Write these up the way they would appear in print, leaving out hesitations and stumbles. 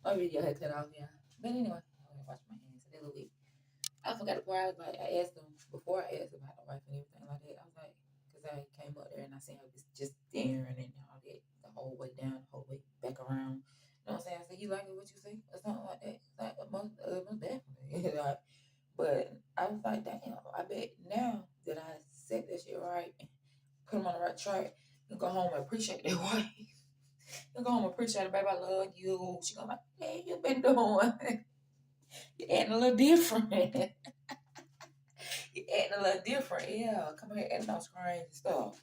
My video had cut off, yeah. But anyway, I'm gonna wash my hands a little bit. I forgot the part. I was like, I asked him before I asked about the wife and everything like that. I was like, because I came up there and I seen her just staring and all that, the whole way down, the whole way back around. You know what I'm saying? I said, you like it what you see? Or something like that. Like, most definitely. Like, but I was like, damn, I bet now that I said that shit right and put him on the right track, you go home and appreciate that wife. You go home and appreciate it, baby. I love you. She gonna be like, hey, you been doing? You acting a little different. You acting a little different. Yeah, come here acting all crazy stuff.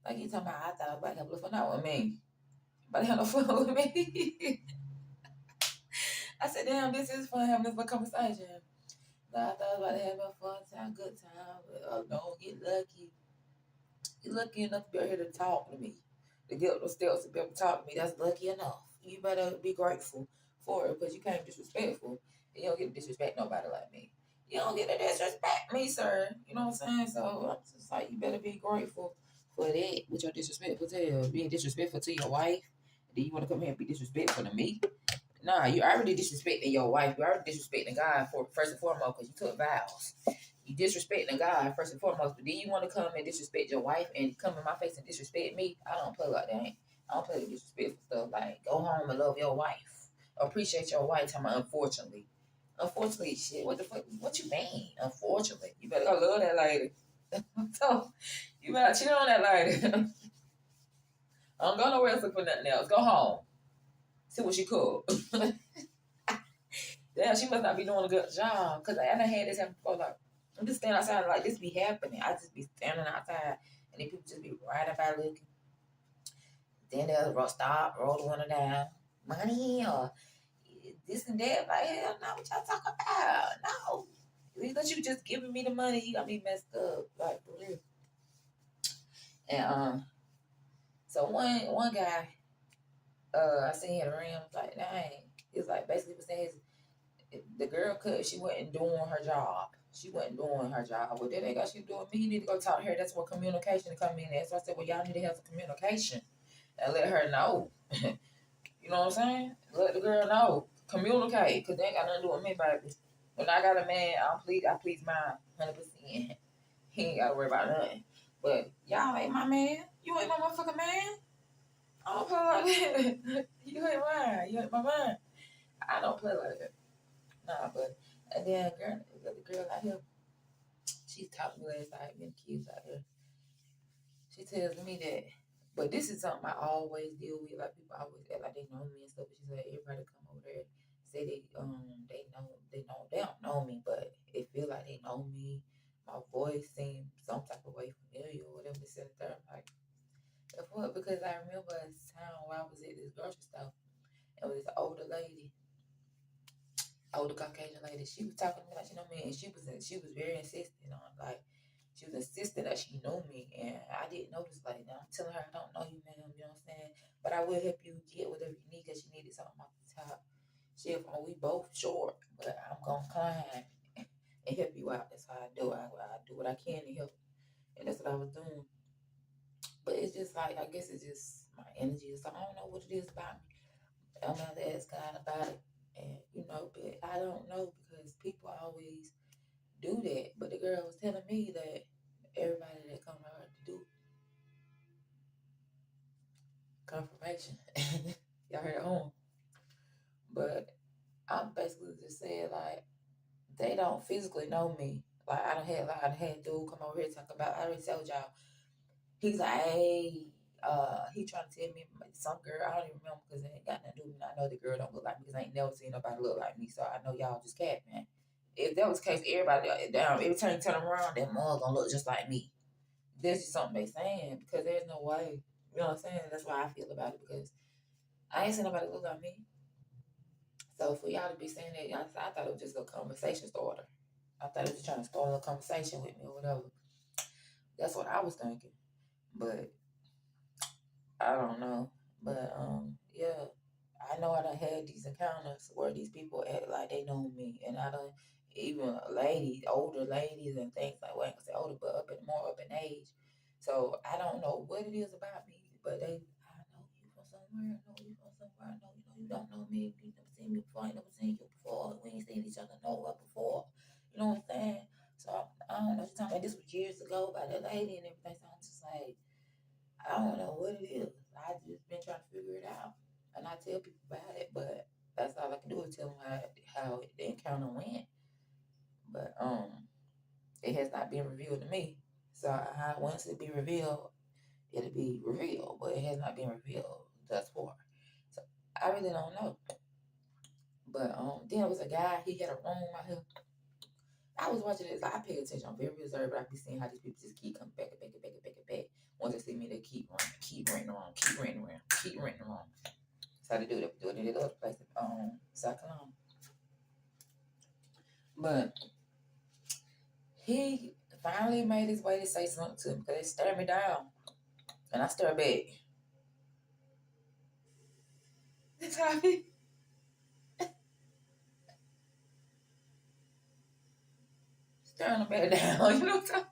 Like you talking about, I thought about having fun out with me. But have no fun with me. I said, damn, this is fun having this fun conversation. But I thought about having a fun time, good time. But, oh, don't get lucky. You're lucky enough to be here to talk to me. To get up the steps to be able to talk to me. That's lucky enough. You better be grateful for it because you can't be disrespectful. You don't get to disrespect nobody like me. You don't get to disrespect me, sir. You know what I'm saying? So I'm just like, you better be grateful for that with your disrespectful tail. Being disrespectful to your wife. Then you want to come here and be disrespectful to me? Nah, you already disrespecting your wife. You already disrespecting God for first and foremost because you took vows. You disrespecting God first and foremost, but then you want to come and disrespect your wife and come in my face and disrespect me. I don't play like that. I don't play with disrespectful stuff. Like go home and love your wife. Appreciate your wife. Tell me, unfortunately, shit. What the fuck? What you mean? Unfortunately, you better go love that lady. So you better cheat on that lady. I don't go nowhere else for nothing else. Go home. See what she cook. Damn, she must not be doing a good job. Cause I done had this happen before. Like, I'm just standing outside, like this be happening. I just be standing outside, and then people just be riding by looking. Then they'll stop, roll the window down, money or this and that. Like hell, no, what y'all talking about? No, because you just giving me the money, you got me messed up, like for real. And so one guy, I seen him around, like dang, it's like basically was saying the girl could she wasn't doing her job. She wasn't doing her job. Well, that ain't got she doing me. You need to go talk to her. That's what communication come in at. So I said, well, y'all need to have some communication and let her know. You know what I'm saying? Let the girl know. Communicate, cause they ain't got nothing to do with me, baby. When I got a man, I please mine, 100%. He ain't gotta worry about nothing. But y'all ain't my man. You ain't my motherfucking man. I don't play like that. You ain't mine. You ain't my man. I don't play like that. Nah, but and then the girl out here, she's talking to me last night, me and the kids out here. She tells me that, but this is something I always deal with. Like people always act like they know me and stuff. But she said everybody come over there say they don't know me, but it feel like they know me. My voice seems some type of way familiar or whatever. They said there. I'm like, the fuck? Because I remember a time where I was at this grocery store and it was this older lady, older Caucasian lady. She was talking to me like she know me, and she was very insistent on like she was insisting that she knew me, and I didn't know this lady. Now I'm telling her I don't know you, ma'am. You know what I'm saying? But I will help you get whatever you need because she needed something off the top. She, we both short, but I'm gonna climb and help you out. That's how I do. I do what I can to help, and that's what I was doing. But it's just like I guess it's just my energy or something. I don't know what it is about me. I'm gonna ask God about it, and but I don't know because people always do that. But the girl was telling me that everybody that come to her to do confirmation, y'all heard it home. But I'm basically just saying like they don't physically know me. Like I done had dude come over here talk about. I already told y'all. He's like, hey, he trying to tell me some girl. I don't even remember because it ain't got nothing to do with me. I know the girl don't look like me because I ain't never seen nobody look like me. So I know y'all just cat man. If that was the case, everybody down every time you turn around, that mug gonna look just like me. This is something they saying because there's no way. You know what I'm saying? That's why I feel about it because I ain't seen nobody look like me. So for y'all to be saying that, I thought it was just a conversation starter. I thought it was trying to start a conversation with me or whatever. That's what I was thinking. But I don't know. But yeah. I know I done had these encounters where these people act like they know me and I done even ladies, older ladies and things like well, I ain't gonna say older, but more up in age. So I don't know what it is about me, but I know you from somewhere, I know you from somewhere, I know you don't know me, you never seen me before. I ain't never seen you before. We ain't seen each other nowhere before. You know what I'm saying? So I don't know. She's talking about this was years ago about that lady and everything. So I'm just like, I don't know what it is. I just been trying to figure it out. And I tell people about it, but that's all I can do is tell them how the encounter went. But it has not been revealed to me. So once it be revealed, it'll be revealed, but it has not been revealed thus far. So I really don't know. But then there was a guy, he had a room out here. I was watching this, I pay attention, I'm very reserved, but I be seeing how these people just keep coming back and back and back and back and back. Once they see me, they keep running, keep renting around, keep renting around, keep renting around. That's how they do it. They do it in the other place, South Carolina. But he finally made his way to say something to me because they stared me down. And I stared back. That's how I feel. Staring them back down. You know what I'm talking?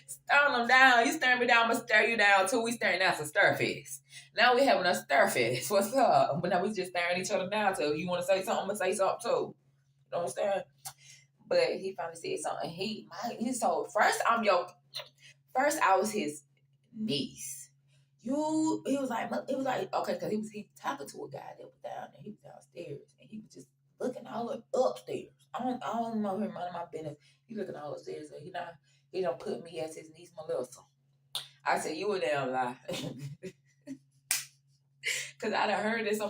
Staring them down. You staring me down, I'm going to stare you down too. We staring down some stir face. Now we having a stir face. What's up? But now we just staring each other down too. You want to say something, I'm going to say something too. You know what I'm saying? But he finally said something. He told, first I was his niece. He was like, okay, because he was talking to a guy that was down there. He was downstairs, and he was just looking all upstairs. I don't know him, none of my business. He looking all upstairs, and he don't put me as his niece Melissa. I said, you a damn lie. Because I done heard this line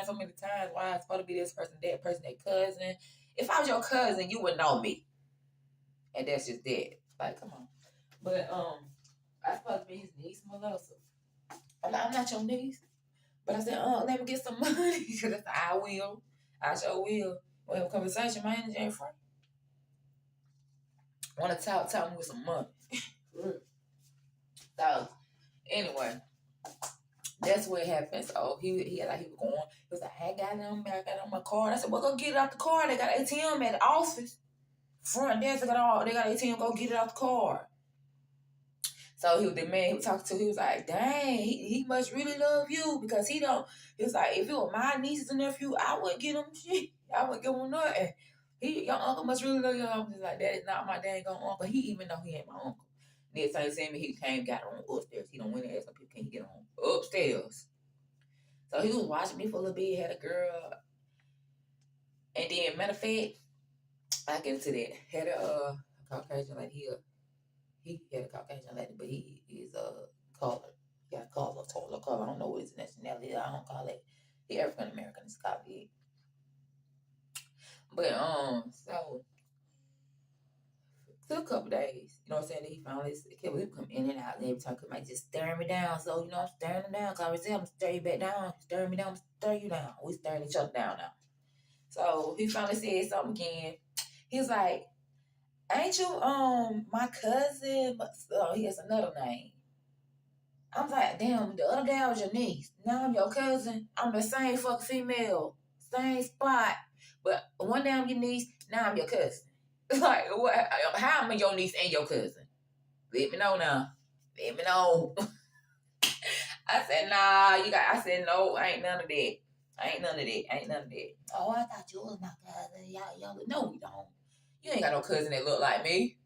so many times. Why it's supposed to be this person, that cousin. If I was your cousin, you would know me. And that's just that. Like, come on. But I supposed to be his niece Melissa. I'm not your niece. But I said, let me get some money. Because I will. I sure will. We'll have a conversation. My energy ain't free. Want to talk me with some money. So, anyway, that's what happened. So, he was going. He was like, I got it on my card. I said, well, go get it out the car. They got ATM at the office. Front desk, they got ATM. Go get it out the car. So the man he was talking to, he was like, dang, he must really love you because he was like, if it were my nieces and nephew, I wouldn't get him shit. I wouldn't give him nothing. Your uncle must really love you. I was like, that is not my dang uncle. He even though he ain't my uncle. Next time he seen me, he came, got on upstairs. He don't went and asked some people, can he get on upstairs? So he was watching me for a little bit, had a girl. And then, matter of fact, I get into that. Had a Caucasian lady here. He had a Caucasian lady, but he is a color. He got color, total color. I don't know what his nationality is. I don't call it. He African American. It's called it. But so took a couple days. You know what I'm saying? He finally would come in and out, and every time he might just stare me down. So I'm staring him down. Cause I always say I'm stare you back down. Staring me down, I'm stare you down. We staring each other down now. So he finally said something again. He was like, ain't you my cousin? He has another name. I'm like, damn, the other day I was your niece. Now I'm your cousin. I'm the same fucking female. Same spot. But one day I'm your niece, now I'm your cousin. Like, what? How am I your niece and your cousin? Let me know now. Let me know. I said, I said, no, I ain't none of that. Ain't none of that. Oh, I thought you was my cousin. Y'all, no, you don't. You ain't got no cousin that look like me.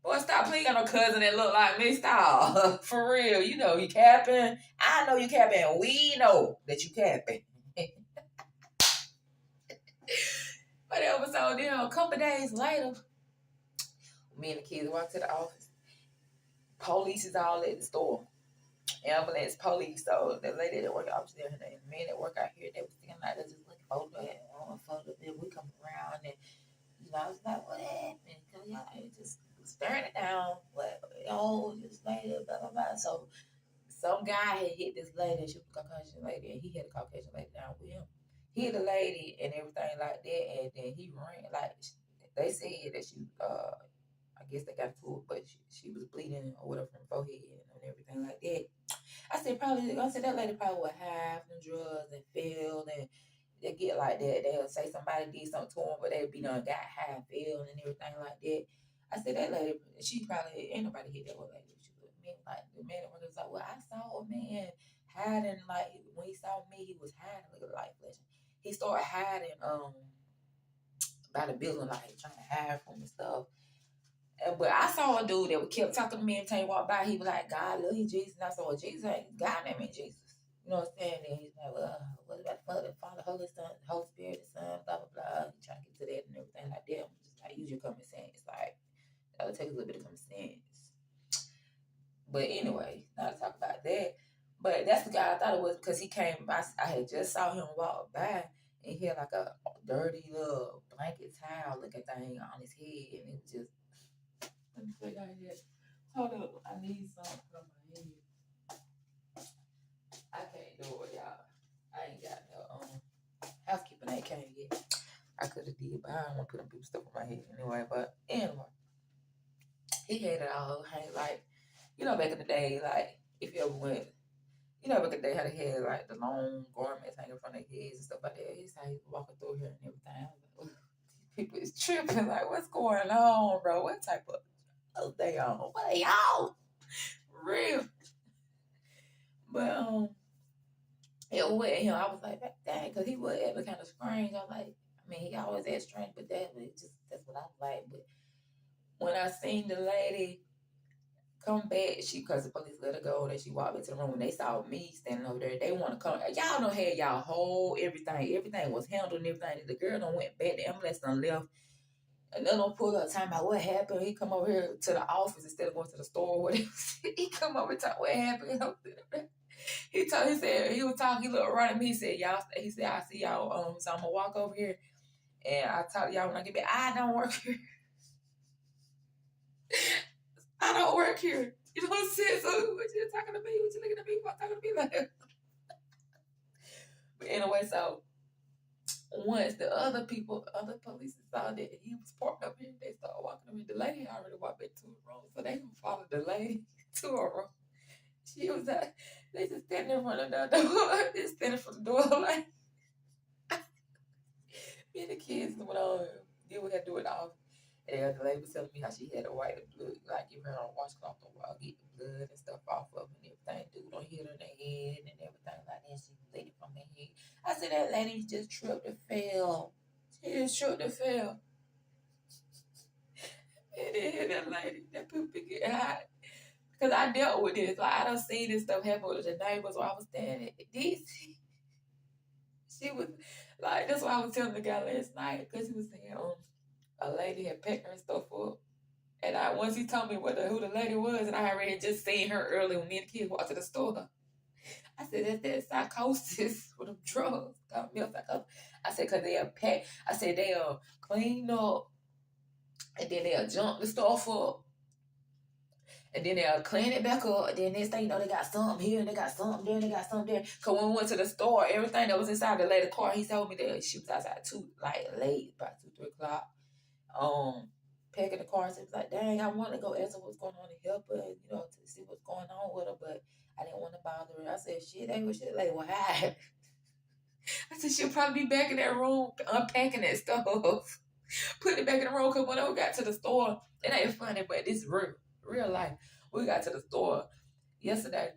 Boy, stop playing. You got no cousin that look like me. Stop. For real. You know you capping. I know you capping. We know that you capping. Whatever. So then a couple days later, me and the kids walk to the office. Police is all at the store. Ambulance, police. So the lady that work out there, the men that work out here, they was thinking like, they're just looking for the we come around and I was like, what happened? Cause y'all just staring it down, like, this lady, blah blah blah. So some guy had hit this lady, she was a Caucasian lady, and he had a Caucasian lady down with him. He hit the lady and everything like that, and then he ran like they said that she I guess they got to it, but she was bleeding or whatever from forehead and everything like that. I said that lady probably would have them drugs and failed and they get like that. They'll say somebody did something to them, but they be done got high and failed and everything like that. I said that lady, she probably ain't nobody hit that old lady. She was like the man was like, well, I saw a man hiding like when he saw me, he was hiding like a light flash. he started hiding by the building, like trying to hide from and stuff. But I saw a dude that kept talking to me every time he walked by. He was like, God love you, Jesus. And I said, well, Jesus ain't God name ain't Jesus. You know what I'm saying? And he's like, well, what about the Father, Holy Son, Holy Spirit, the Son, blah, blah, blah. He trying to get to that and everything like that. I'm just like, use your common sense. Like, that would take a little bit of common sense. But anyway, not to talk about that. But that's the guy I thought it was because he came by. I had just saw him walk by and he had like a dirty little blanket towel looking thing on his head. And it was just, let me figure out here. Hold up. I need something on my head. I can't do it, y'all. I ain't got no housekeeping ain't came yet. I could have did, but I don't want to put them people stuff on my head anyway. But anyway, he had it all hang like, you know, back in the day, like if you ever went, you know, back in the day how they had like the long garments hanging from their heads and stuff like that. He's how he was walking through here and everything. I was like, people is tripping. Like, what's going on, bro? What type of they on? What are y'all? Real. But it went him. I was like, dang, because he was ever kind of strange. I was like, I mean, he always that strange, but that was just that's what I was like. But when I seen the lady come back, because the police let her go, that she walked into the room and they saw me standing over there. They want to come. Y'all don't have y'all whole everything. Everything was handled and everything. The girl done went back. The ambulance done left. And then don't pull up time about what happened. He come over here to the office instead of going to the store or whatever. He come over and talk what happened. He said, he was talking, he looked right at me, he said, I see y'all, so I'm gonna walk over here and I'll talk to y'all when I get back. I don't work here. I don't work here. You know what I'm saying? So what you talking to me? What you looking at me for talking to me like? But anyway, so once the other police saw that he was parked up here, they started walking him in. The lady already walked back to her room, so they followed the lady to her room. She was like, they just standing in front of the door. Just standing from the door like, me and the kids went on. Then we had to do it all. And the lady was telling me how she had to wipe the blood, like give her a washcloth on while get the blood and stuff off of and everything. Dude don't hit her in the head and everything like that. She laid it from the head. I said that lady just tripped and fell. She just tripped and fell. And then that lady, that poopy get hot. Because I dealt with this. Like I don't see this stuff happen with the neighbors where I was standing. She was like, that's why I was telling the guy last night, because he was saying a lady had picked her stuff up. And once he told me who the lady was, and I already just seen her earlier when me and the kids walked to the store. I said, that's psychosis with them drugs. I said, because they'll pack. I said, they'll clean up, and then they'll jump the stuff up, and then they'll clean it back up. And then next thing you know, they got something here, and they got something there, and they got something there. Because when we went to the store, everything that was inside the lady's car, he told me that she was outside late, about 2, 3 o'clock. Packing the car. So it was like, dang, I wanted to go ask her what's going on and help her, you know, to see what's going on with her, but I didn't want to bother her. I said, shit, ain't what shit like, well, hi. I said, she'll probably be back in that room unpacking that stuff, putting it back in the room, because when I got to the store, it ain't funny, but this is real life. We got to the store yesterday.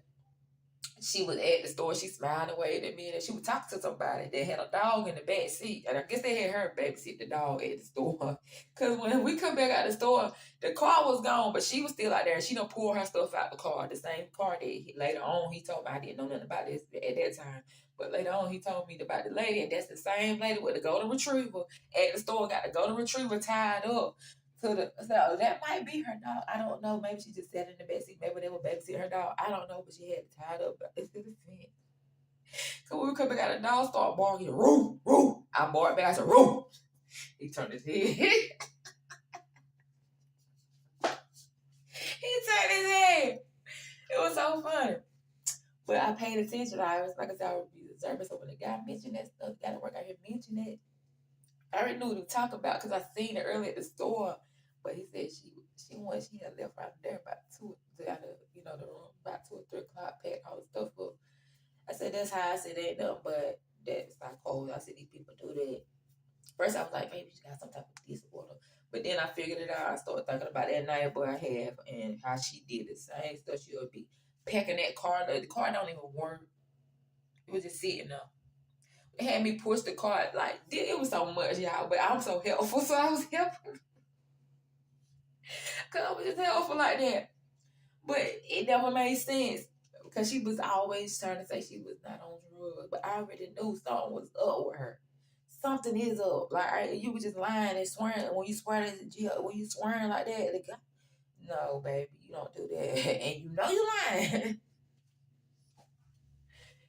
She was at the store. She smiled and waved at me, and she was talking to somebody that had a dog in the back seat. And I guess they had her babysit the dog at the store. Because when we come back out the store, the car was gone, but she was still out there. And she done pulled her stuff out the car, the same car that later on he told me. I didn't know nothing about this at that time. But later on, he told me about the lady, and that's the same lady with the golden retriever at the store. Got the golden retriever tied up. So that might be her dog. I don't know. Maybe she just sat in the backseat. Maybe they were babysitting her dog. I don't know, but she had it tied up. It's the same. So when we come back out, the dog started barking, roo, roo. I barked back. I said, roo. He turned his head. He turned his head. It was so funny. But I paid attention. Like I said, I would be observant. So when the guy mentioned that stuff, got to work out here mention it. I already knew what to talk about because I seen it early at the store. But he said she had left right there about 2, out of, the room about 2 or 3 o'clock, packed all the stuff up. I said, that's how I said that, no, but that's like, oh, I said, these people do that. First, I was like, maybe she got some type of disorder. But then I figured it out. I started thinking about that neighbor I have and how she did the same stuff. She would be packing that car. The car don't even work. It was just sitting there. Had me push the cart. Like, it was so much, y'all. But I'm so helpful, so I was helping. Because I was just helpful like that. But it never made sense. Because she was always trying to say she was not on drugs. But I already knew something was up with her. Something is up. Like, you were just lying and swearing. When you swear when you swearing like that, the guy, no, baby, you don't do that. And you know you lying.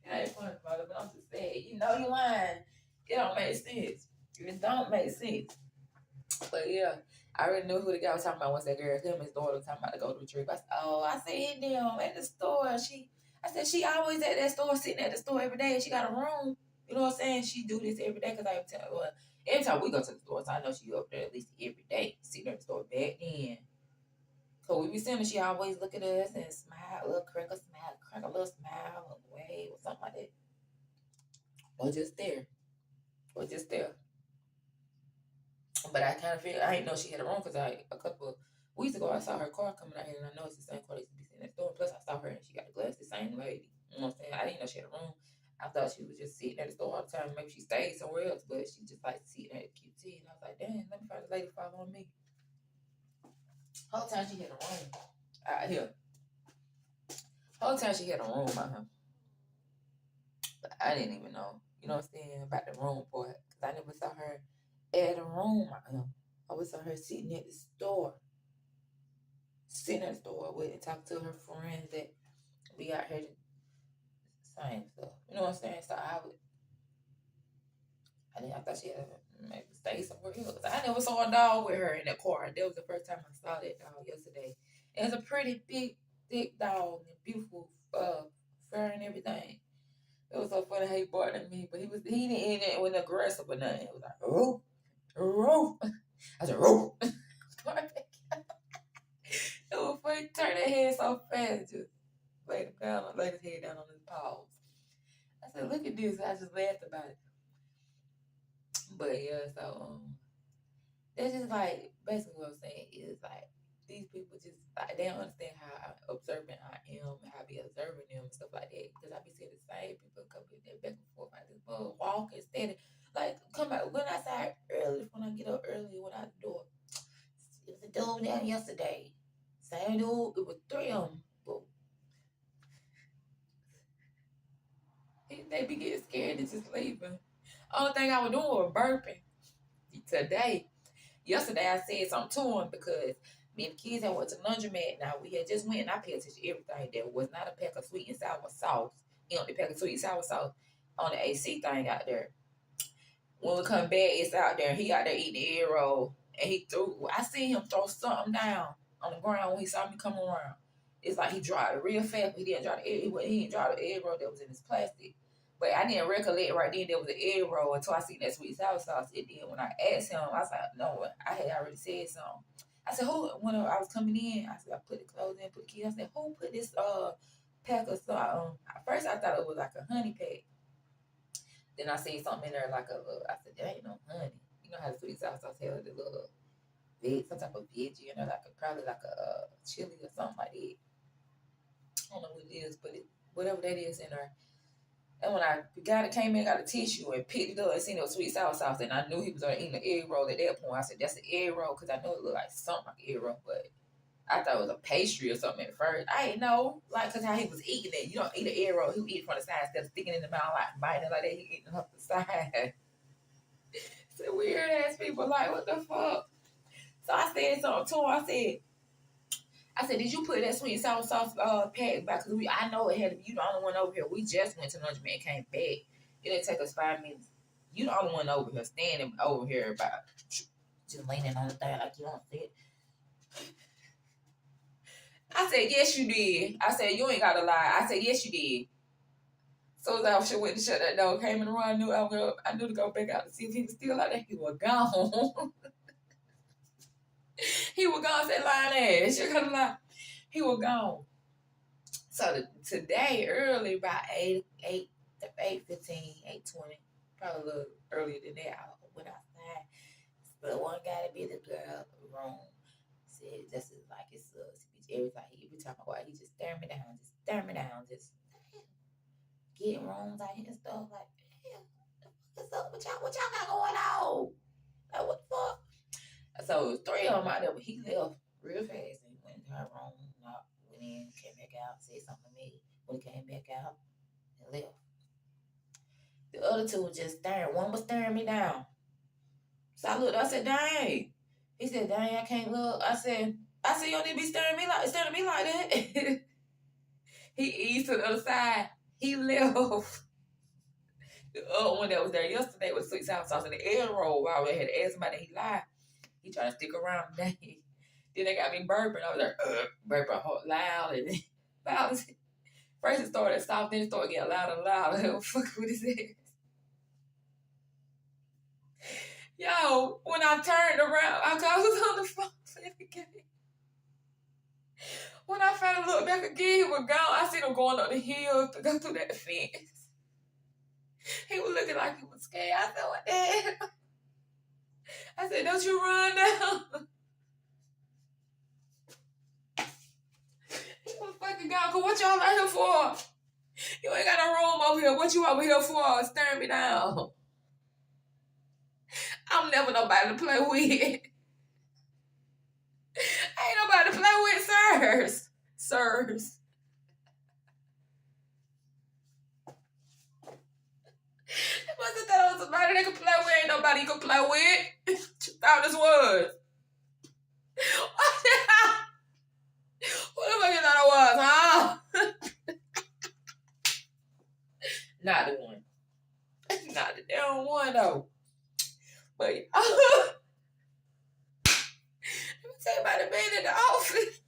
It ain't funny about it, but I'm just saying, you know you lying. It don't make sense. It don't make sense. But yeah, I already knew who the guy was talking about once that girl, him and his daughter was talking about to go to a trip. I said, oh, I seen them at the store. I said, she always at that store, sitting at the store every day, and she got a room. You know what I'm saying? She do this every day because I tell well, every time we go to the store, so I know she up there at least every day, sitting at the store back then. So we be seeing her, she always look at us and smile, a little crack a little smile, or wave, or something like that. Or just there. Or just there. But I kind of feel I didn't know she had a room because a couple of weeks ago I saw her car coming out here and I know it's the same car that used to be sitting at the store. Plus I saw her and she got the glass, the same lady. You know what I'm saying? I didn't know she had a room. I thought she was just sitting at the store all the time. Maybe she stayed somewhere else, but she just like sitting at QT. And I was like, damn, let me find a lady following me. Whole time she had a room out here. Whole time she had a room out here. But I didn't even know, you know what I'm saying, about the room part. Because I never saw her at a room out here. I always saw her sitting at the store. Sitting at the store with and talk to her friends that be out here saying stuff. You know what I'm saying? So I thought she had maybe stay somewhere else. I never saw a dog with her in that car. That was the first time I saw that dog yesterday. It was a pretty big, thick dog and beautiful fur and everything. It was so funny how he barked at me, but he didn't wasn't aggressive or nothing. It was like, oh, oh. I said, oh. It was funny. Turn that head so fast, just laid his head down on his paws. I said, look at this. I just laughed about it. But yeah, so that's just like basically what I'm saying is like these people just like they don't understand how observant I am and how I be observing them and stuff like that. Because I be seeing the same people come in there back and forth like this, walking steady. Like come out when I outside early when I get up early when I do it. It was a dude down yesterday. Same dude, it was three of them. But they be getting scared and just leaving. Only thing I was doing was burping. Today, yesterday I said something to him because me and the kids had went to laundromat. Now we had just went and I paid attention to everything. There was not a pack of sweet and sour sauce. Empty pack of sweet and sour sauce on the AC thing out there. When we come back, it's out there. He out there eating the egg roll, and he threw. I seen him throw something down on the ground when he saw me come around. It's like he dropped it real fast. But he didn't drop the egg. He didn't drop the egg roll that was in his plastic. But I didn't recollect right then there was an egg roll until I seen that sweet and sour sauce. And then when I asked him, I was like, no, I had already said something. I said, who? When I was coming in, I said, I put the clothes in, put the keys. I said, who put this pack of sauce? At first, I thought it was like a honey pack. Then I seen something in there like a little, I said, there ain't no honey. You know how the sweet sour sauce has the little some type of veggie in there, like probably like a chili or something like that. I don't know what it is, but whatever that is in there. And when the guy that came in got a tissue and picked it up and seen it was sweet sour sauce, and I knew he was gonna eat an egg roll at that point. I said, that's an egg roll because I know it looked like something like an egg roll, but I thought it was a pastry or something at first. I didn't know, like, because how he was eating it. You don't eat an egg roll. He would eat it from the side instead of sticking it in the mouth, like, biting it like that. He eating it off the side. So weird ass people, like, what the fuck? So I said something to him. I said, did you put that sweet and sour sauce pack back? Because I know it had to be you the only one over here. We just went to lunch and came back. It didn't take us 5 minutes. You the only one over here, standing over here about just leaning on the thing like you don't see it. I said, yes, you did. I said, you ain't got to lie. I said, yes, you did. So as I was went to shut that door, came in the room, I knew to go back out to see if he was still out there. He was gone. He was gone, said lying ass. You gotta lie. He was gone. So today, early, about 8:15, 8:20, probably a little earlier than that, I went outside. But one guy to be the girl room said, this is like it's every time he be talking about, he just stare me down, just getting rooms out here and stuff like, damn, What's up? What y'all got going on? Like, what the fuck? So it was three of them out there, but he left real fast and went into her room, went in, came back out, said something to me. When he came back out and left. The other two were just staring. One was staring me down. So I looked, I said, dang. He said, dang, I can't look. I said, you don't need to be staring at me like that. He eased to the other side. He left. The other one that was there yesterday was sweet sour sauce and the egg roll. I had to ask somebody, he lied. He tried to stick around today. Then they got me burping. I was like, burping loud and loud. First it started soft, then it started getting louder and louder. Fuck with his ass. Yo, when I turned around, I was on the phone again. When I finally looked back again, he was gone. I seen him going up the hill to go through that fence. He was looking like he was scared. I said, what the hell? I said, don't you run down. He was fucking gone. Cause what y'all out here for? You ain't got no room over here. What you over here for? Staring me down. I'm never nobody to play with. I ain't nobody to play with, sirs. Sirs. You must have thought I was somebody they could play with. Ain't nobody you could play with. What you thought this was? What the fuck you thought I was, huh? Not the one. Not the damn one, though. But, let me tell you about the man in the office.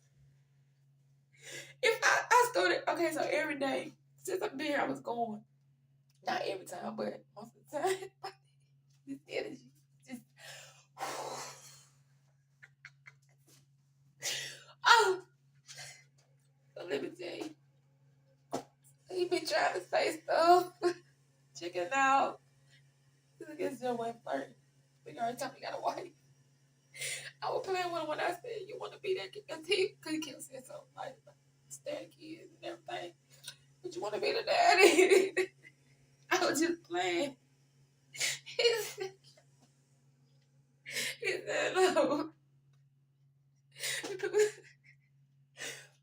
If I started, okay, so every day, since I've been here, I was going. Not every time, but most of the time. This energy just, oh. So let me tell you. He been trying to say stuff. Chicken out. I guess your wife flirting. We already told me you got a wife. I was playing with him when I said you want to be that kid. Because he kept saying something like stay kids and everything. But you want to be the daddy. I was just playing. He said no.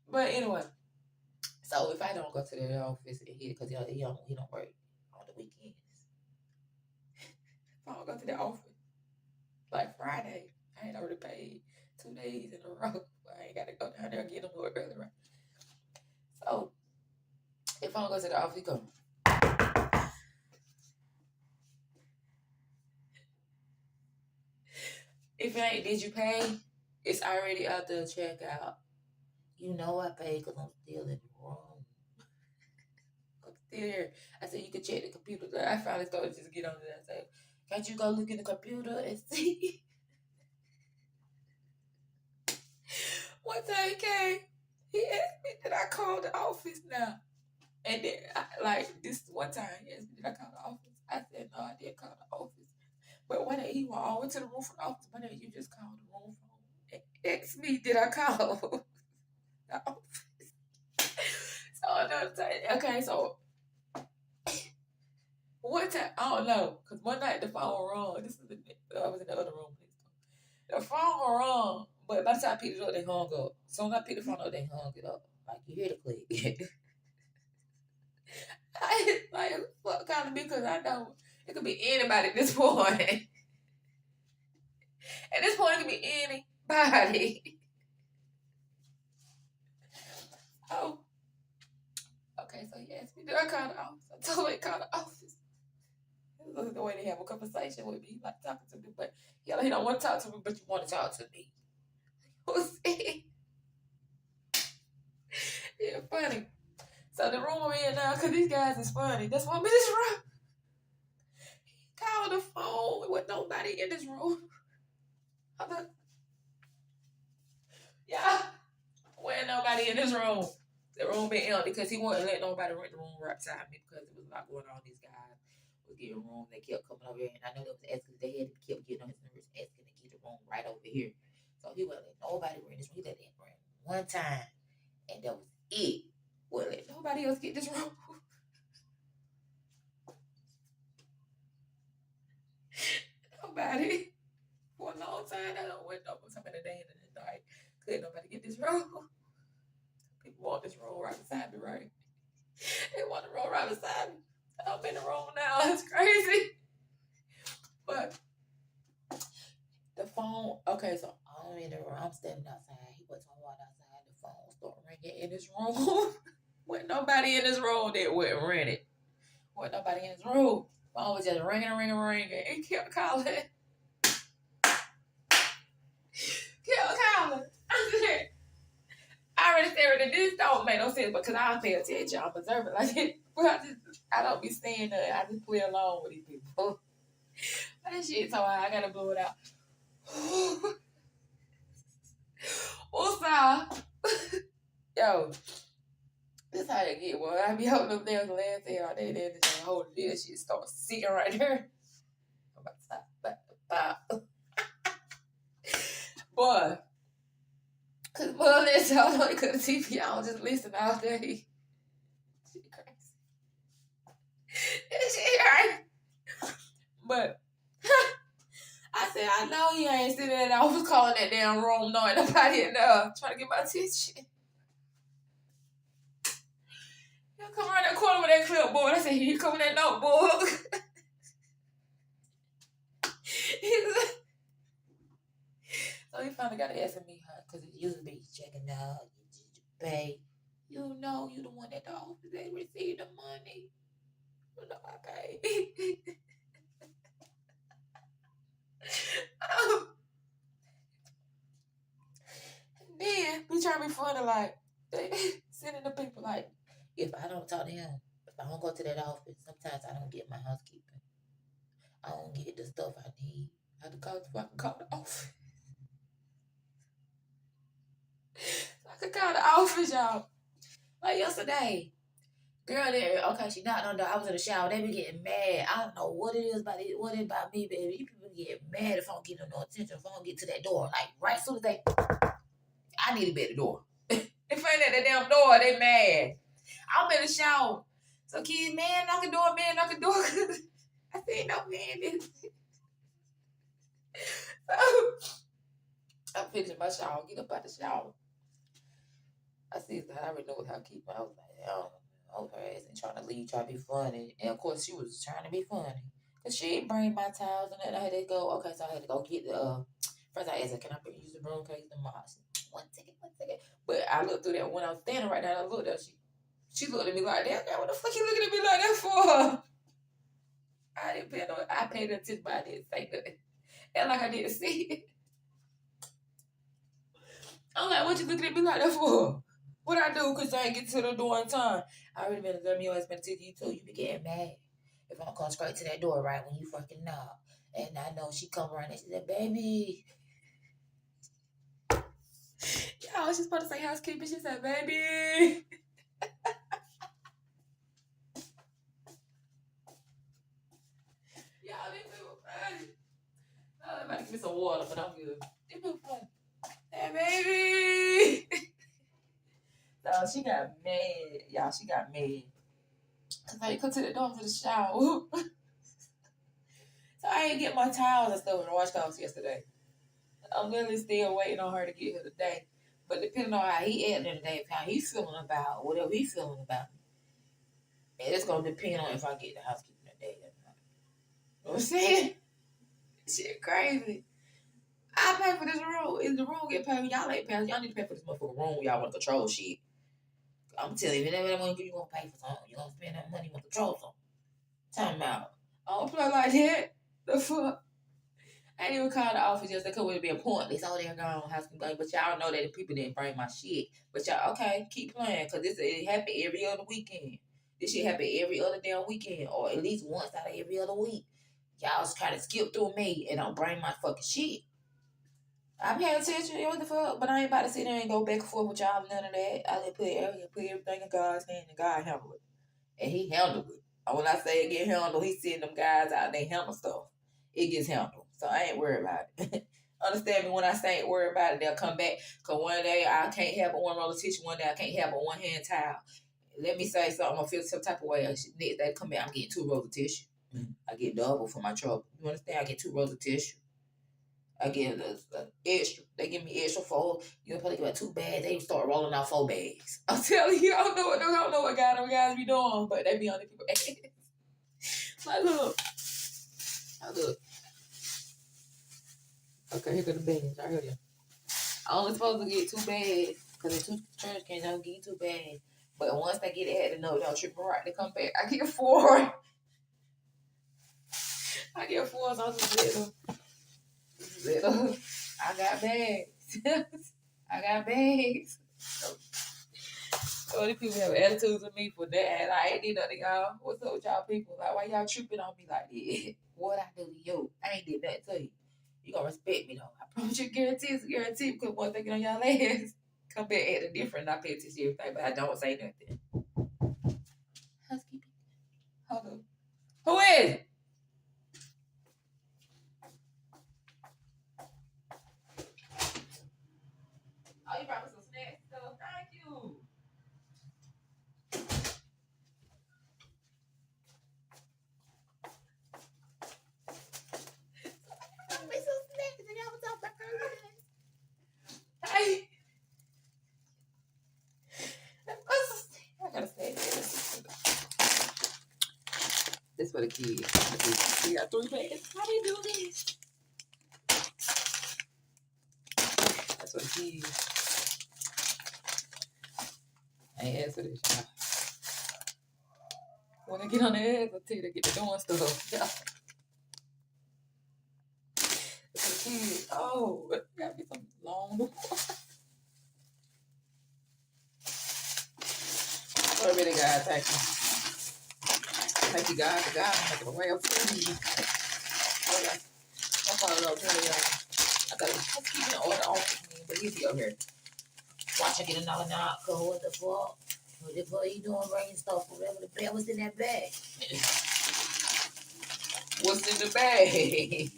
But anyway, so if I don't go to the office because he don't work on the weekends. If I don't go to the office, like Friday, I ain't already paid 2 days in a row. I ain't got to go down there and get them to work early, right? So if I don't go to the office, go. If it ain't, did you pay? It's already out there. Check out. You know I paid because I'm still in the room. I'm still here. I said you can check the computer. I finally started to just get on there. I said, can't you go look in the computer and see? One time he came, he asked me, did I call the office now? And then, this one time, he asked me, did I call the office? I said, no, I didn't call the office. But one day he went all the way to the room from the office. One day you just called the room phone and asked me, did I call the office? So another time, okay, so one time, I don't know, because one night the phone rung. I was in the other room. The phone rung, but by the time I picked it up, they hung up. So when I picked the phone up, they hung it up. Like, you hear the click. Fuck kind of me, because I know it could be anybody at this point. At this point, it could be anybody. Oh. Okay, so he asked me, did I call the office? I told him I called the office. This is the way they have a conversation with me. He like talking to me, but he don't want to talk to me, but you want to talk to me. Who's it? Yeah, funny. So the room I'm in now, because these guys is funny. That's why I'm in this room. He called the phone with nobody in this room. Yeah, with nobody in this room. The room been empty because he wouldn't let nobody rent the room right beside me because it was a lot going on. These guys was getting room. They kept coming over here, and I know they was asking. They had kept getting on his nerves, asking to get the room right over here. So he wouldn't let nobody rent this room. He let them rent one time, and that was it. Wouldn't let nobody else get this room. Okay, so I'm in the room. I'm standing outside. He was walking outside. The phone started ringing in his room. With nobody in this room that wouldn't rent it. With nobody in his room. Phone was just ringing and ringing and ringing. He kept calling. Kept calling. I already said that this don't make no sense because I pay attention. I'm observant like it. But I don't be saying that. I just play along with these people. That shit so high. I gotta blow it out. What's up? Yo, this how you get, boy. I be holding them nails last day all day. Then just hold this shit start sinking right there. I'm about to stop. Boy. Cause boy, listen, I don't cut the TV. I don't just listen all day. Shit crazy. This shit right. But I said, I know you ain't sitting there. I was calling that damn room knowing nobody in there trying to get my attention. You come around that corner with that clipboard. I said, here you come with that notebook. So he finally got to asking me, huh? Because it used to be checking out, you pay. You know, you the one at the office that received the money. You know, I paid. And then we trying to be funny, like, sending the people, like, if I don't talk to him, if I don't go to that office, sometimes I don't get my housekeeping. I don't get the stuff I need. I have to call the office. So I could call the office, y'all. Like yesterday, girl there, okay, she knocked on the door. I was in the shower. They be getting mad. I don't know what it is about it. What it is about me, baby. You people get mad if I don't get no attention. If I don't get to that door, like right as soon as they, I need to be at the door. If I ain't at the damn door, they mad. I'm in the shower. So kids, man, knock the door, man, knock the door. I said, no, man. So I'm finishing my shower. Get up out the shower. I see that I already know what housekeeping. I was like, oh, her ass ain't trying to leave, trying to be funny. And of course, she was trying to be funny. Because she didn't bring my towels and then I had to go. Okay, so I had to go get the, first I asked her, can I use the broom? Can I use the mop? One second. But I looked through that when I was standing right there. I looked at her. She looked at me like that. What the fuck you looking at me like that for? I didn't pay no, I paid attention, but I didn't say nothing. And like I didn't see it. I'm like, what you looking at me like that for? What I do? Because I ain't get to the door on time. I already been observing your husband to you too. You be getting mad if I don't come straight to that door right when you fucking knock. And I know she come around and she said, baby. Yeah, I was just about to say housekeeping. She said, baby. Y'all, this people funny. Oh, I'm about to give me some water, but I'm good. This people funny. Hey, baby. So she got mad. Y'all, she got mad. Because I didn't come to the door for the shower. So I didn't get my towels and stuff in the washcloths yesterday. I'm literally still waiting on her to get here today. But depending on how he acting today, how he's feeling about whatever he's feeling about me, it's going to depend on if I get the housekeeping today or not. You know what I'm saying? Shit crazy. I pay for this room. If the room get paid, y'all ain't paying. Y'all need to pay for this motherfucking room. Y'all want to control shit. I'm telling you, whatever that money you gonna pay for something. You gonna spend that money, you gonna control something. Time out. I don't play like that. The fuck? I didn't even call the office yesterday because it would be pointless. Oh, they're gone, housekeeping. But y'all know that the people didn't bring my shit. But y'all, okay, keep playing because it happen every other weekend. This shit happen every other damn weekend or at least once out of every other week. Y'all just try to skip through me and don't bring my fucking shit. I'm paying attention, what the fuck? But I ain't about to sit there and go back and forth with y'all, none of that. I just put everything in God's hand and God handle it. And he handled it. And when I say it get handled, he send them guys out, they handle stuff. It gets handled. So I ain't worried about it. Understand me when I say ain't worried about it, they'll come back. Because one day I can't have a one roll of tissue, one day I can't have a one hand towel. Let me say something, I feel some type of way. Next day come back, I'm getting 2 rolls of tissue. I get double for my trouble. You understand? I get 2 rolls of tissue. I get extra. They give me extra 4. You probably get 2 bags. They start rolling out 4 bags. I'm telling you, I don't know what guys be doing, but they be on the people ass. Like, look. Okay, here go the bags. I heard you. I only supposed to get 2 bags because the 2 trash cans don't get 2 bags. But once they get it, I had to know don't trip right to come back. I get 4. I get 4, so I just let them. I got bags. I got bags. So these people have attitudes with me for that. I ain't did nothing, y'all. What's up with y'all people? Like, why y'all tripping on me like that? What I do to you? I ain't did that to you. You gonna respect me though. I promise you, guarantee it's a guarantee because once they get on y'all ass, come back acting different. I pay attention to everything, but I don't say nothing. Housekeeping. Hold on. Who is it? Oh, you brought me some snacks. So thank you. Brought me some snacks and y'all was talking about her. Hey. I gotta say this. This for the kids. We got 3 bags. How do you do this? That's for the kids. I ain't asked for this, y'all. When I get on the ass, I tell you to get to doing stuff. Yeah. It's for the kids. Oh, gotta be some long. So really, guys, thank you. Thank you, guys. God, I'm making a way of food. Oh, yeah. My father don't tell y'all. I thought it was keeping order off with me, but he'll be over here. Watch her get another knock. Cause what the fuck? What the fuck you doing bringing stuff? Whatever the bag was in that bag. What's in the bag?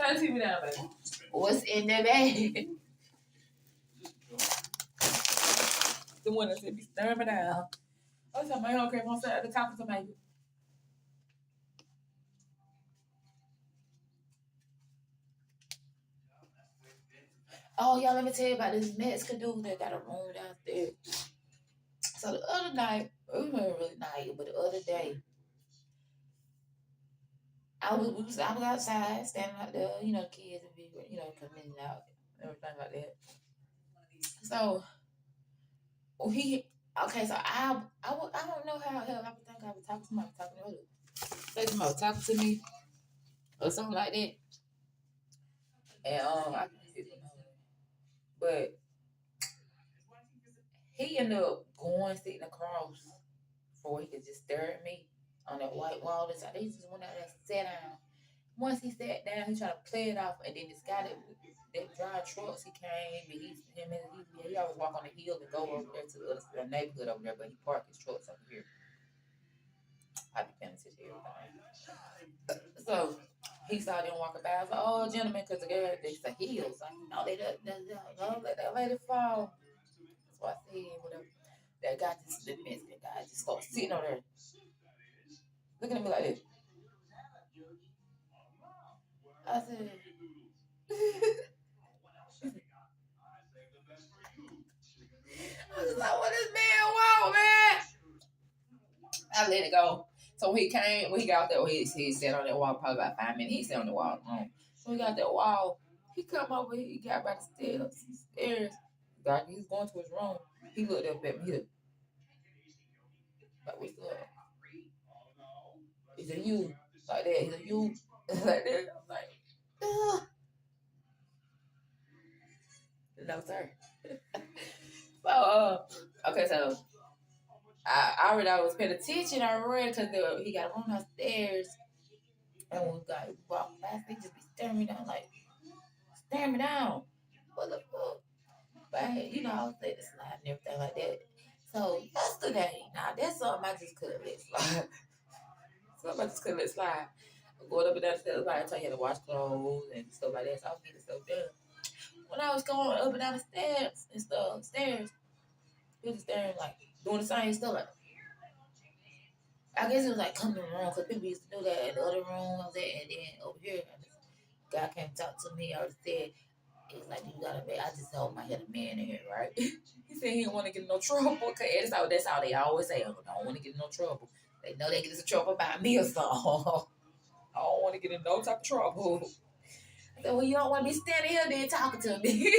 Turn the TV down, baby. What's in the bag? The one that said be stirring me down. I was telling my uncle came on at the top of somebody. Oh, y'all, let me tell you about this Mexican dude that got a room downstairs. So the other night, it was really night, but the other day, I was outside, standing out there, you know, the kids and people, you know, coming out, everything like that. So okay, so I don't know how hell I would think I was talking to somebody, talking to her. Say somebody was talking to me or something like that. And I but he ended up going sitting across before he could just stare at me on that white wall. He just went out there and sat down. Once he sat down, he tried to play it off, and then this guy that drive trucks, he came, and he always walk on the hill and go over there to the other neighborhood over there, but he parked his trucks over here. I be paying attention to everything. So he saw them walking by. I was like, "Oh, gentlemen, because the girl, it's the hills. Like, no, don't let that lady fall." That's what I said. Whatever. That guy just, the Mexican guy just started sitting over there, looking at me like this. I said, I was like, what this man want, man? I let it go. So when he got out there, he sat on that wall probably about 5 minutes. He sat on the wall alone. So he got that wall. He come over, he got by the stairs. He's going to his room. He looked up at me. Like, what's up? He's a you. Like that. He's a you. Like that. I'm like, ugh. No, sir. So, okay, so I already was paying attention already because he got a room downstairs. And when we walked past, they just be staring me down, like, staring me down. What the fuck? But, you know, I was letting it slide and everything like that. So, yesterday, now, that's something I just couldn't let slide. Something I just couldn't let slide. Going up and down the stairs, like, I told you to wash clothes and stuff like that. So, I was getting stuff done. When I was going up and down the stairs and stuff, he was staring, like, doing the same stuff, like, I guess it was like coming in the room because people used to do that in the other room I was at, and then over here, guy came to talk to me. I already said, he's like, you got a man. I just told him I had a man in here, right? He said he didn't want to get in no trouble. Cause that's how they always say, I don't want to get in no trouble. They know they get into trouble by me or something. I don't want to get in no type of trouble. I said, well, you don't want to be standing here then talking to me.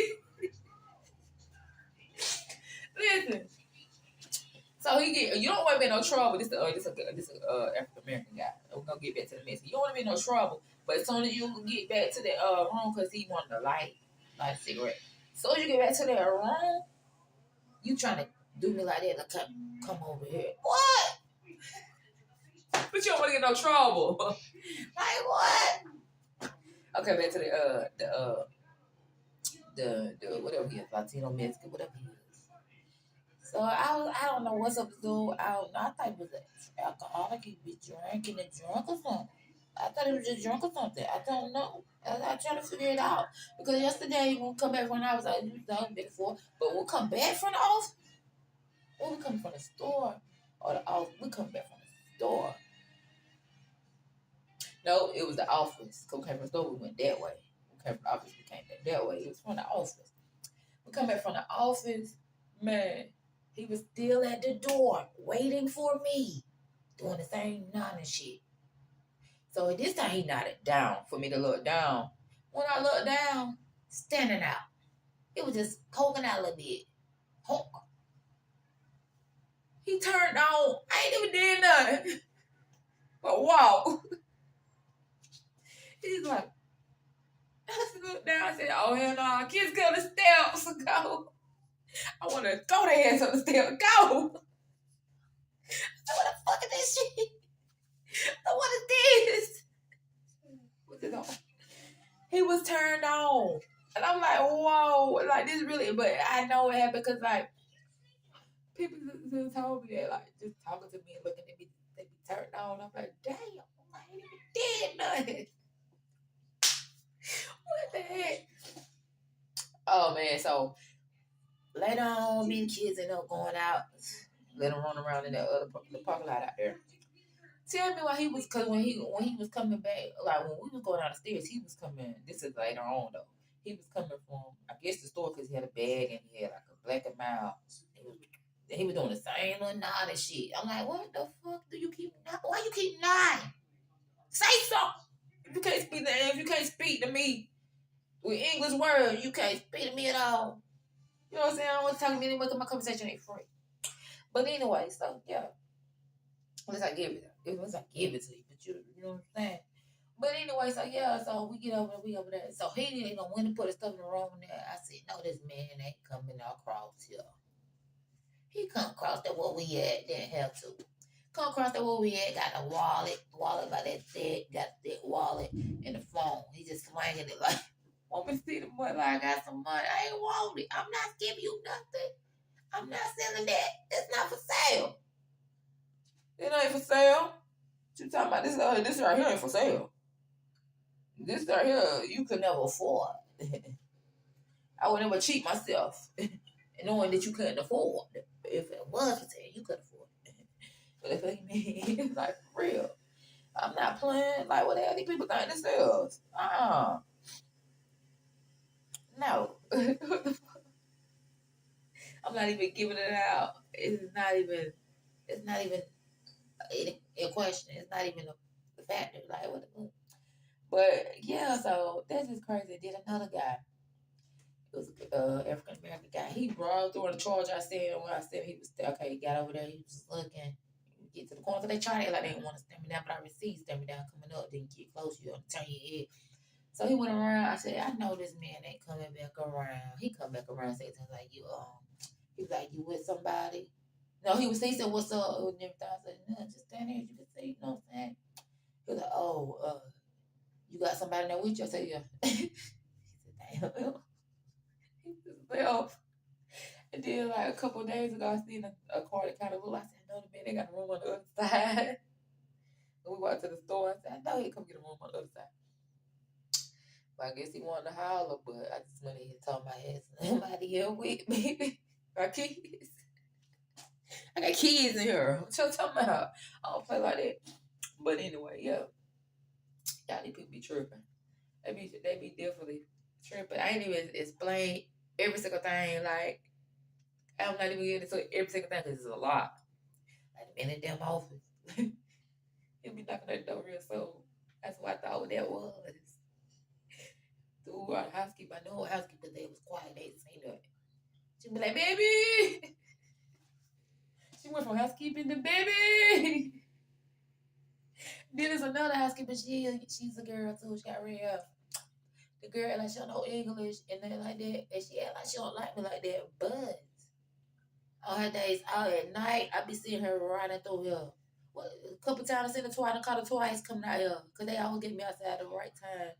Listen. So you don't want to be in no trouble. This African American guy. We're gonna get back to the message. You don't want to be in no trouble, but as soon as you get back to the room, cause he wanted to light a cigarette. So as you get back to that room, you trying to do me like that? Like, come over here. What? But you don't want to get no trouble. Like what? Okay, back to the whatever he is, Latino Mexican, whatever he is. So I don't know what's up with dude. I don't know. I thought he was an alcoholic. He'd be drinking and drunk or something. I thought he was just drunk or something. I don't know. I try to figure it out. Because yesterday when we come back from I was like, you know, before, but we'll come back from the office. When we come from the store or the office, we come back from the store. No, it was the office. Because we came from the store, we went that way. We came from the office, we came back that way. It was from the office. We come back from the office, man. He was still at the door waiting for me, doing the same nonsense shit. So this time he nodded down for me to look down. When I looked down, standing out. It was just poking out a little bit. He turned on. I ain't even did nothing. But wow. He's like, I looked down. I said, oh, hell no. Kids go the steps. Go. I want to throw their ass on the steps. Go. What the fuck is this shit? What is this? What's it on? He was turned on. And I'm like, whoa. Like, this really, but I know it happened because, like, people just told me that, like, just talking to me and looking at me, they be turned on. I'm like, damn, I ain't even did nothing. What the heck? Oh, man, so later on, me and the kids end up going out, let them run around in the parking lot out there. Tell me why he was, because when he was coming back, like when we was going down the stairs, he was coming, this is later on though, he was coming from, I guess the store because he had a bag and he had like a black and mild. He was doing the same little nod and shit. I'm like, what the fuck do you keep nodding? Why you keep nodding? Say something. If you can't speak to me with English words, you can't speak to me at all. You know what I'm saying? I don't want to talk to me anyway because my conversation ain't free. But anyway, so yeah. Unless I give it to you, but you know what I'm saying? But anyway, so yeah, so we get over there. So he didn't know when to put his stuff in the room there. I said, no, this man ain't coming across here. He come across that where we at, didn't have to. Come across that where we at, got a wallet by that thick, got that wallet and the phone. He just swinging it like, want me to see the money? Like, I got some money. I ain't want it. I'm not giving you nothing. I'm not selling that. It's not for sale. It ain't for sale. What you talking about? This right here ain't for sale. This right here, you could never afford. I would never cheat myself, knowing that you couldn't afford. If it was for sale, you could afford it. But if it mean, like for real, I'm not playing. Like what the hell these people think themselves? No. I'm not even giving it out. It's not even a question. It's not even a factor. Like what the. But yeah, so that's just crazy. Did another guy. It was African American guy. He brought through the charge. I said when I said he was okay. He got over there. He was looking. Get to the corner. So they tried it like they didn't want to stand me down, but I received stand me down coming up. Didn't get close. You turn your head. So he went around. I said, I know this man ain't coming back around. He come back around and said to him like he was like, you with somebody? No, he said, what's up? And everything. I said, no, just stand here. You can say, you know what I'm saying? He was like, oh, you got somebody there with you? I said, yeah. He said, damn. He just left. And then, like, a couple of days ago, I seen a car that kind of looked. I said, no, the man, they got a room on the other side. And we walked to the store. I said, I know he come get a room on the other side. But I guess he wanted to holler, but I just went ahead and told my ass, somebody here with me. My kids. I got kids in here. What y'all talking about? I don't play like that. But anyway, yeah. Y'all these people be tripping. They be definitely tripping. I ain't even explain every single thing. Like, I'm not even getting into every single thing because it's a lot. Like, in the damn office. He'll be knocking at the door real soon. That's why what that was. Through our housekeeper, I know housekeeper they was quiet. They didn't say nothing. She be like, baby. She went from housekeeping to baby. Then there's another housekeeper. She's a girl too. She got red hair. The girl act like she don't know English and then like that, and she act like she don't like me like that. But on her days out at night, I be seeing her riding through here. What, a couple times I seen her twice. I caught her twice coming out here because they always get me outside at the right time.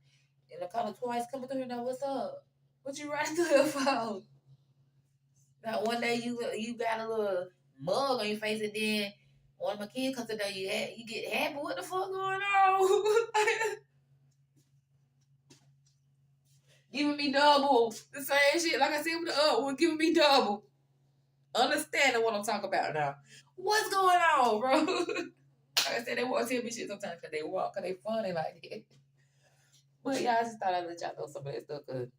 And I caught her twice coming through here. Now what's up? What you riding through here for? Now one day you got a little mug on your face, and then one of my kids comes today, you get happy. What the fuck going on? Giving me double the same shit. Like I said with the up one, giving me double. Understanding what I'm talking about now. What's going on, bro? Like I said, they want to tell me shit sometimes because they walk, because they funny like that. But yeah, I just thought I'd let y'all know some of that stuff because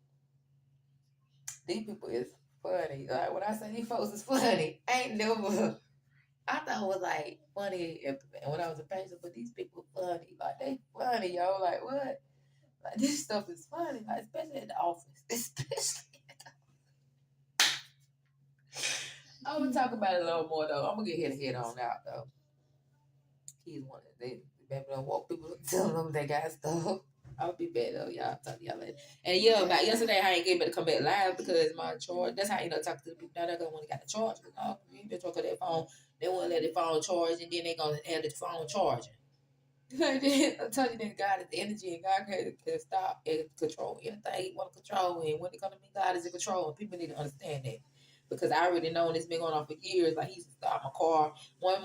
these people is funny. Like when I say these folks is funny, I ain't never. I thought it was like funny when I was a patient, but these people funny. Like they funny, yo. Like what? Like this stuff is funny, like especially at the office. Especially. I'm gonna talk about it a little more though. I'm gonna get head on out though. Kids want it. They maybe don't want people to tell them they got stuff. I'll be back though, y'all. Talk to y'all later. And yeah, about yesterday I ain't able to come back live because my charge. That's how I end up talking to the people down there when they got the charge. You been talking to that phone. They won't let the phone charge, and then they gonna have the phone charging. I tell you that God is energy, and God can stop and control anything He want to control. And when it comes to me, God is in control, and people need to understand that. Because I already know it's been going on for years. Like He used to stop my car one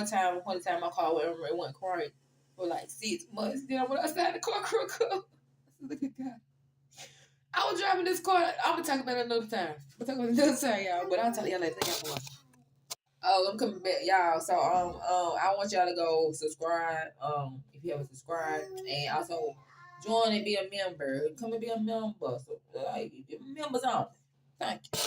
time my car went crying for like 6 months. Then I went outside the car crook up. Look at God. I was driving this car. I'm gonna talk about it another time. We'll talk about it another time, y'all. But I'll tell y'all later. Thank y'all for watching. Oh, I'm coming back, y'all. So I want y'all to go subscribe. If you haven't subscribed, and also join and be a member. Come and be a member. So, members on. Thank you.